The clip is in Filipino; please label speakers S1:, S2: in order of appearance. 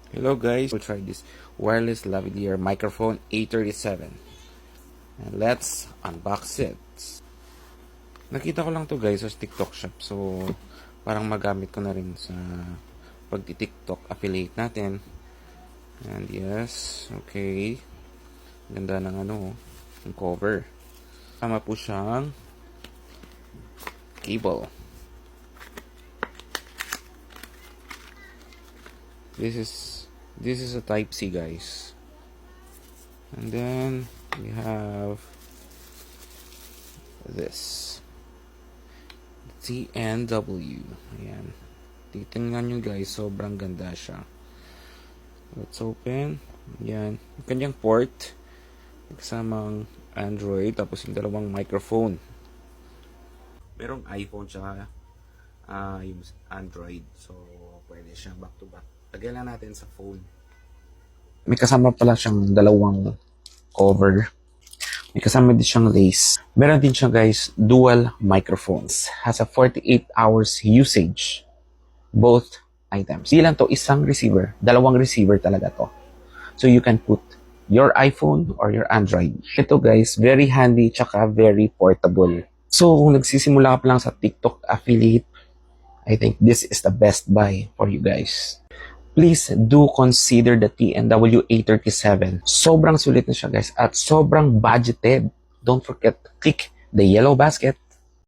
S1: Hello guys, we'll try this wireless lavalier microphone A37. And let's unbox it. Nakita ko lang to guys sa TikTok shop. So, parang magamit ko na rin sa pagti-TikTok affiliate natin. And yes, okay. Ganda ng yung cover. Tama po siyang cable. This is a type C guys. And then we have this TNW. Ayan. Titingnan nyo guys, sobrang ganda siya. Let's open. Ayan. Yung kanyang port. Kasamang Android. Tapos yung dalawang microphone. Merong iPhone tsaka yung Android. So, pwede siyang back to back. Lagyan lang natin sa phone. May kasama pala siyang dalawang cover. May kasama din siyang lace. Meron din siya guys, dual microphones. Has a 48 hours usage. Both items. Di lang to, isang receiver. Dalawang receiver talaga to. So you can put your iPhone or your Android. Ito guys, very handy tsaka very portable. So kung nagsisimula ka pa lang sa TikTok affiliate, I think this is the best buy for you guys. Please do consider the TNW A37. Sobrang sulit na siya guys at sobrang budgeted. Don't forget to click the yellow basket